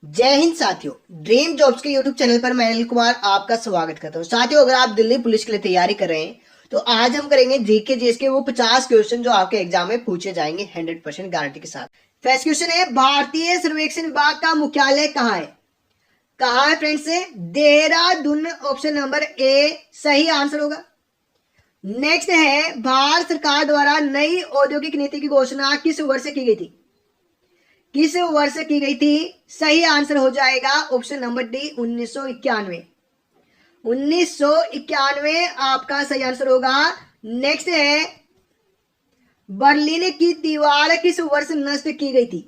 जय हिंद साथियों, dream jobs के यूट्यूब चैनल पर मैं अनिल कुमार आपका स्वागत करता हूं। साथियों, अगर आप दिल्ली पुलिस के लिए तैयारी कर रहे हैं तो आज हम करेंगे जीके जीएस के वो 50 क्वेश्चन जो आपके एग्जाम में पूछे जाएंगे 100% गारंटी के साथ। फर्स्ट क्वेश्चन है, भारतीय सर्वेक्षण विभाग का मुख्यालय कहाँ है? कहाँ है friends? Dehradun. Option number A सही आंसर होगा। नेक्स्ट है, भारत सरकार द्वारा नई औद्योगिक नीति की घोषणा किस वर्ष की गई थी? किस वर्ष की गई थी? सही आंसर हो जाएगा ऑप्शन नंबर डी 1991। 1991 आपका सही आंसर होगा। नेक्स्ट है, बर्लिन की दीवार किस वर्ष नष्ट की गई थी?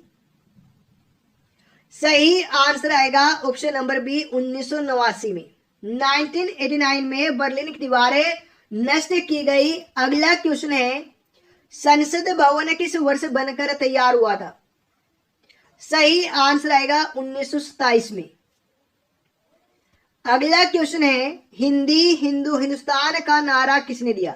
सही आंसर आएगा ऑप्शन नंबर बी 1989 में। 1989 में बर्लिन की दीवारें नष्ट की गई। अगला क्वेश्चन है, संसद भवन किस वर्ष बनकर तैयार हुआ था? सही आंसर आएगा 1927 में। अगला क्वेश्चन है, हिंदी हिंदू हिंदुस्तान का नारा किसने दिया?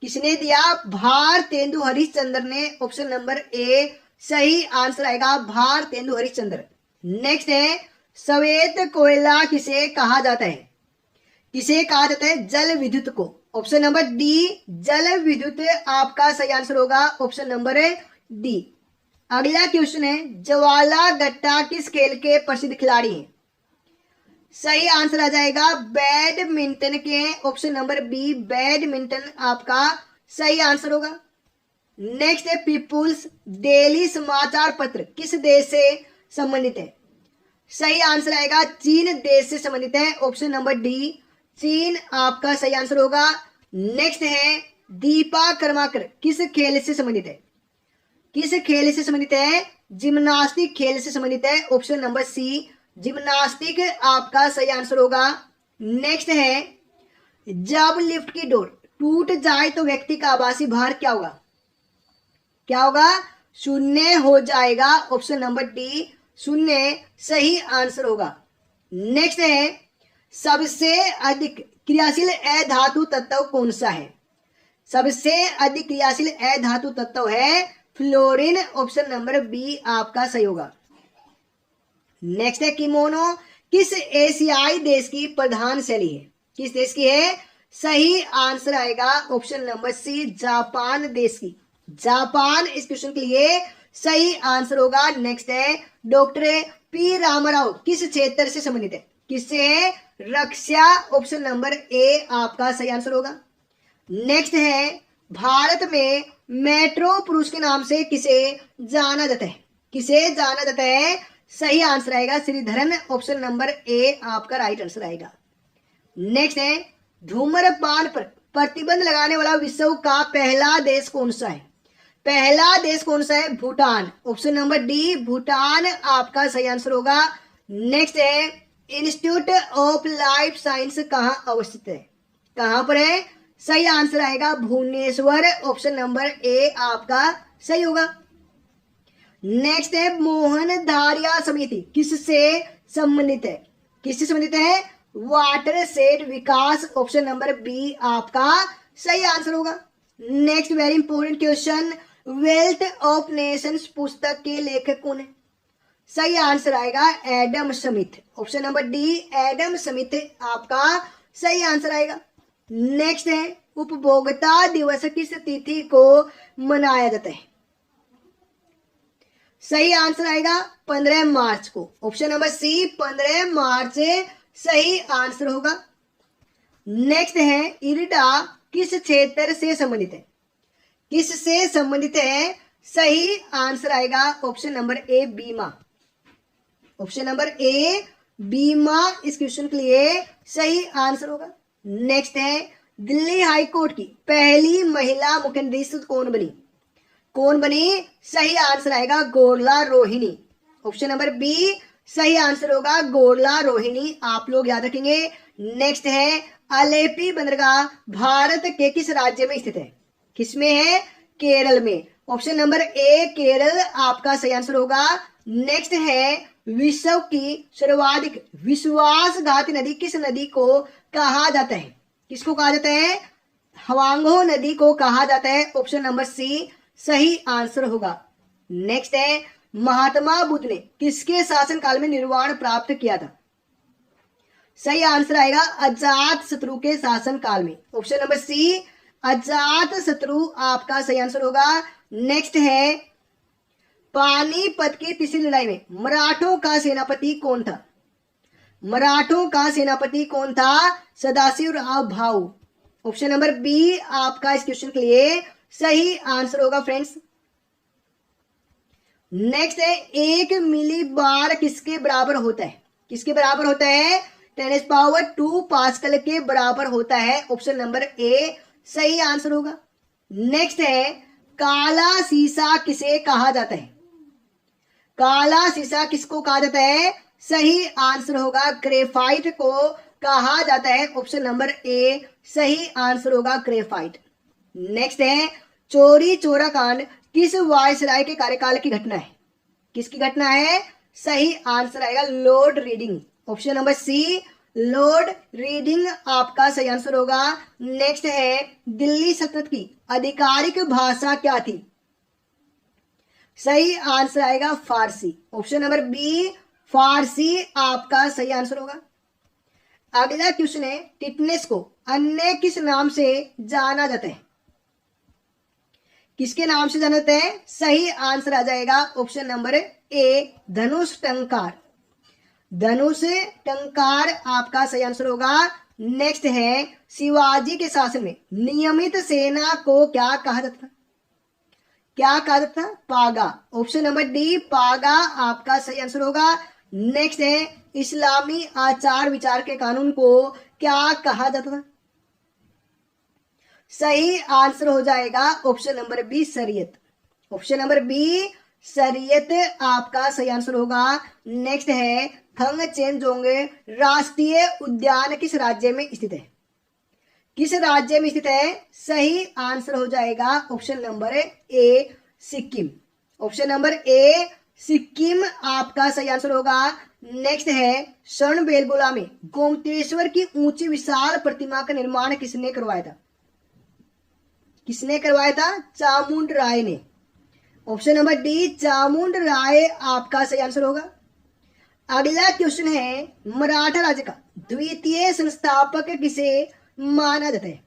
किसने दिया? भारतेंदु हरिश्चंद्र ने। ऑप्शन नंबर ए सही आंसर आएगा भारतेंदु हरिश्चंद्र। नेक्स्ट है, श्वेत कोयला किसे कहा जाता है? किसे कहा जाता है? जल विद्युत को। ऑप्शन नंबर डी जल विद्युत आपका सही आंसर होगा। Option number D. अगला क्वेश्चन है, ज्वाला गट्टा किस खेल के प्रसिद्ध खिलाड़ी हैं? सही आंसर आ जाएगा बैडमिंटन के। ऑप्शन नंबर बी बैडमिंटन आपका सही आंसर होगा। नेक्स्ट है, पीपुल्स डेली समाचार पत्र किस देश से संबंधित है? सही आंसर आएगा चीन देश से संबंधित है। ऑप्शन नंबर डी चीन आपका सही आंसर होगा। नेक्स्ट है, दीपा कर्माकर किस खेल से संबंधित है? किस खेल से संबंधित है? जिम्नास्टिक खेल से संबंधित है। ऑप्शन नंबर सी जिम्नास्टिक आपका सही आंसर होगा। नेक्स्ट है, जब लिफ्ट की डोर टूट जाए तो व्यक्ति का आभासी भार क्या होगा? क्या होगा? शून्य हो जाएगा। ऑप्शन नंबर डी शून्य सही आंसर होगा। नेक्स्ट है, सबसे अधिक क्रियाशील अधातु तत्व कौन सा है? सबसे अधिक क्रियाशील अधातु तत्व है फ्लोरीन। ऑप्शन नंबर बी आपका सही होगा। नेक्स्ट है, किमोनो किस एशियाई देश की प्रधान शैली है? किस देश की है? सही आंसर आएगा ऑप्शन नंबर सी जापान देश की। जापान इस क्वेश्चन के लिए सही आंसर होगा। नेक्स्ट है, डॉक्टर पी रामाराव किस क्षेत्र से संबंधित है? किससे? रक्षा। ऑप्शन नंबर ए आपका सही आंसर होगा। नेक्स्ट है, भारत में मेट्रो पुरुष के नाम से किसे जाना जाता है? किसे जाना जाता है? सही आंसर आएगा श्रीधरन। ऑप्शन नंबर ए आपका राइट आंसर आएगा। नेक्स्ट है, धूम्रपान पर प्रतिबंध लगाने वाला विश्व का पहला देश कौन सा है? पहला देश कौन सा है? Bhutan. Option number D Bhutan आपका सही आंसर होगा। नेक्स्ट है, इंस्टीट्यूट ऑफ लाइफ साइंस कहां अवस्थित है? कहां पर है? सही आंसर आएगा भुवनेश्वर। ऑप्शन नंबर ए आपका सही होगा। नेक्स्ट है, मोहनधारिया समिति किससे संबंधित है? किससे संबंधित है? वाटर शेड विकास। ऑप्शन नंबर बी आपका सही आंसर होगा। Next very important question, wealth of Nations पुस्तक के लेखक कौन है? सही आंसर आएगा Adam Smith. Option number D Adam Smith आपका सही आंसर आएगा। नेक्स्ट है, उपभोक्ता दिवस किस तिथि को मनाया जाता है? सही आंसर आएगा 15 मार्च को। ऑप्शन नंबर सी 15 मार्च सही आंसर होगा। नेक्स्ट है, इरडा किस क्षेत्र से संबंधित है? किससे संबंधित है? सही आंसर आएगा ऑप्शन नंबर ए बीमा। ऑप्शन नंबर ए बीमा इस क्वेश्चन के लिए सही आंसर होगा। नेक्स्ट है, दिल्ली हाई कोर्ट की पहली महिला मुख्य न्यायाधीश कौन बनी? कौन बनी? सही आंसर आएगा गोरला रोहिणी। ऑप्शन नंबर बी सही आंसर होगा गोरला रोहिणी। आप लोग याद रखेंगे। नेक्स्ट है, अलेपी बंदरगाह भारत के किस राज्य में स्थित है? किसमें है? केरल में। ऑप्शन नंबर ए केरल आपका सही आंसर होगा। नेक्स्ट है, विश्व की सर्वाधिक विश्वासघाती नदी किस नदी को कहा जाता है? किसको कहा जाता है? हवांगो नदी को कहा जाता है। ऑप्शन नंबर सी सही आंसर होगा। नेक्स्ट है, महात्मा बुद्ध ने किसके शासन काल में निर्वाण प्राप्त किया था? सही आंसर आएगा अजात शत्रु के शासन काल में। ऑप्शन नंबर सी अजात शत्रु आपका सही आंसर होगा। नेक्स्ट है पानीपत की तीसरी लड़ाई में मराठों का सेनापति कौन था? मराठों का सेनापति कौन था? सदाशिव राव भाऊ। ऑप्शन नंबर बी आपका इस क्वेश्चन के लिए सही आंसर होगा फ्रेंड्स। नेक्स्ट है 1 मिली बार किसके बराबर होता है? किसके बराबर होता है? 10⁻² पास्कल के बराबर होता है। ऑप्शन नंबर ए सही आंसर होगा। नेक्स्ट है काला शीशा किसे कहा जाता है? काला शीशा किसको कहा जाता है? सही आंसर होगा ग्रेफाइट को कहा जाता है। ऑप्शन नंबर ए सही आंसर होगा ग्रेफाइट। नेक्स्ट है चोरी चोरा कांड किस वायसराय के कार्यकाल की घटना है? किसकी घटना है? सही आंसर आएगा Lord Reading. Option number C Lord Reading आपका सही आंसर होगा। नेक्स्ट है दिल्ली सल्तनत की आधिकारिक भाषा क्या थी? सही आंसर आएगा फारसी। ऑप्शन नंबर बी फारसी आपका सही आंसर होगा। अगला क्वेश्चन है टिटनेस को अन्य किस नाम से जाना जाता है? किसके नाम से जाना जाता है? सही आंसर आ जाएगा ऑप्शन नंबर ए धनुष टंकार। धनुष टंकार आपका सही आंसर होगा। नेक्स्ट है शिवाजी के शासन में नियमित सेना को क्या कहा जाता था? क्या कहा जाता था? पागा। ऑप्शन नंबर डी पागा आपका सही आंसर होगा। नेक्स्ट है इस्लामी आचार विचार के कानून को क्या कहा जाता था? सही आंसर हो जाएगा ऑप्शन नंबर बी शरीयत। ऑप्शन नंबर बी शरीयत आपका सही आंसर होगा। नेक्स्ट है थंगचेनजोंग राष्ट्रीय उद्यान किस राज्य में स्थित है? किस राज्य में स्थित है? सही आंसर हो जाएगा option number A Sikkim. Option number A Sikkim आपका सही आंसर होगा। नेक्स्ट है रणबेलगोला में गोमतेश्वर की ऊंची विशाल प्रतिमा का निर्माण किसने करवाया था? किसने करवाया था? चामुंड राय ने। ऑप्शन नंबर डी चामुंड राय आपका सही आंसर होगा। अगला क्वेश्चन है मराठा राज्य का द्वितीय संस्थापक किसे माना जाता है?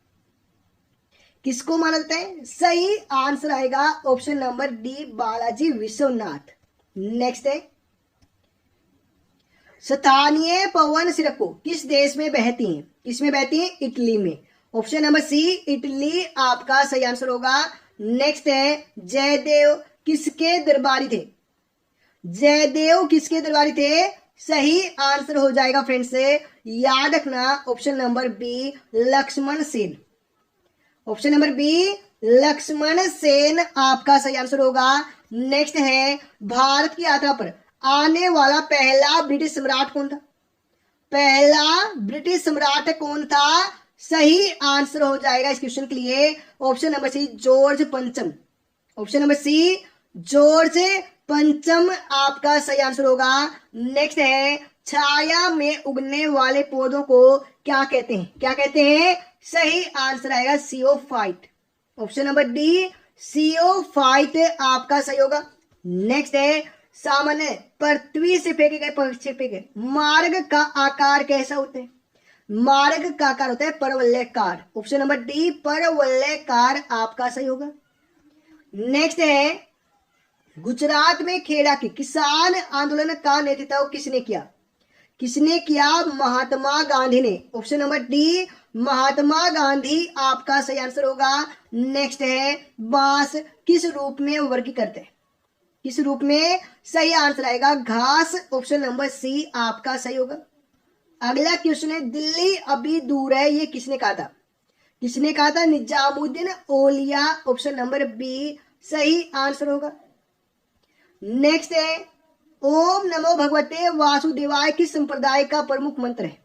किसको माना जाता है? सही आंसर आएगा option number D Balaji Vishwanath. Next है स्थानीय पवन सिरको किस देश में बहती हैं? किसमें बहती हैं? इटली में। ऑप्शन नंबर सी इटली आपका सही आंसर होगा। नेक्स्ट है जयदेव किसके दरबारी थे? जयदेव किसके दरबारी थे? सही आंसर हो जाएगा फ्रेंड्स से याद रखना option number B Lakshman Sen. Option number B Lakshman Sen आपका सही आंसर होगा। नेक्स्ट है भारत की यात्रा पर आने वाला पहला ब्रिटिश सम्राट कौन था? पहला ब्रिटिश सम्राट कौन था? सही आंसर हो जाएगा इस क्वेश्चन के लिए ऑप्शन नंबर सी जॉर्ज पंचम। ऑप्शन नंबर सी जॉर्ज पंचम आपका सही आंसर होगा। नेक्स्ट है छाया में उगने वाले पौधों को क्या कहते हैं? क्या कहते हैं? सही आंसर आएगा सियोफाइट। ऑप्शन नंबर डी सियोफाइट आपका सही होगा। नेक्स्ट है सामान्य पृथ्वी से फेंके गए प्रक्षेपी के मार्ग का आकार कैसा होता है? मार्ग का आकार होता है परवलयाकार। ऑप्शन नंबर डी परवलयाकार आपका सही होगा। नेक्स्ट है गुजरात में खेड़ा के किसान आंदोलन का नेतृत्व किसने किया? किसने किया? महात्मा गांधी ने। Option number D Mahatma Gandhi आपका सही आंसर होगा। नेक्स्ट है बांस किस रूप में वर्गीकृत करते हैं? किस रूप में? सही आंसर आएगा घास। ऑप्शन नंबर सी आपका सही होगा। अगला क्वेश्चन है दिल्ली अभी दूर है ये किसने कहा था? किसने कहा था? निजामुद्दीन औलिया। ऑप्शन नंबर बी सही आंसर होगा। नेक्स्ट है ओम नमो भगवते वासुदेवाय किस संप्रदाय का प्रमुख मंत्र है?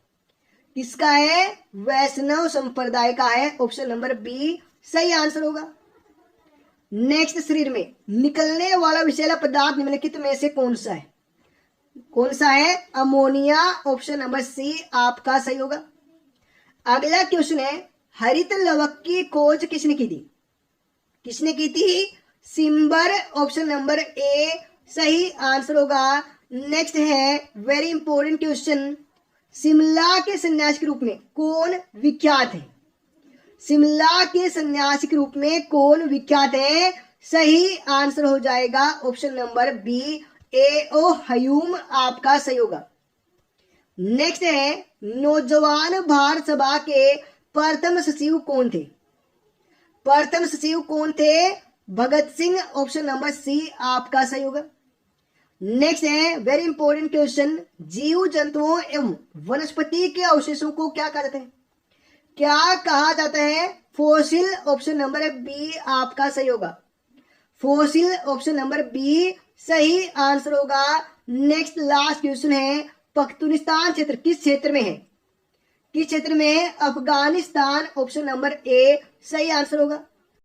किसका है? वैष्णव संप्रदाय का है। ऑप्शन नंबर बी सही आंसर होगा। नेक्स्ट शरीर में निकलने वाला विषैला पदार्थ निम्नलिखित में से कौन सा है? कौन सा है? अमोनिया। ऑप्शन नंबर सी आपका सही होगा। अगला क्वेश्चन है हरित लवक की खोज किसने की थी? किसने की थी? सिम्बर। ऑप्शन नंबर ए सही आंसर होगा। नेक्स्ट है वेरी इंपॉर्टेंट क्वेश्चन, शिमला के सन्यासी के रूप में कौन विख्यात है? शिमला के सन्यासी के रूप में कौन विख्यात है? सही आंसर हो जाएगा ऑप्शन नंबर बी, ए ओ हयूम आपका सही होगा। नेक्स्ट है नौजवान भारत सभा के प्रथम सचिव कौन थे? प्रथम सचिव कौन थे? भगत सिंह, ऑप्शन नंबर सी आपका सही होगा। नेक्स्ट है वेरी इंपॉर्टेंट क्वेश्चन, जीव जंतुओं एवं वनस्पति के अवशेषों को क्या कहा जाता है? क्या कहा जाता है? फॉसिल, ऑप्शन नंबर बी आपका सही होगा। फॉसिल, ऑप्शन नंबर बी सही आंसर होगा। नेक्स्ट लास्ट क्वेश्चन है, पख्तूनिस्तान क्षेत्र किस क्षेत्र में है? किस क्षेत्र में है? अफगानिस्तान, ऑप्शन नंबर ए सही आंसर होगा।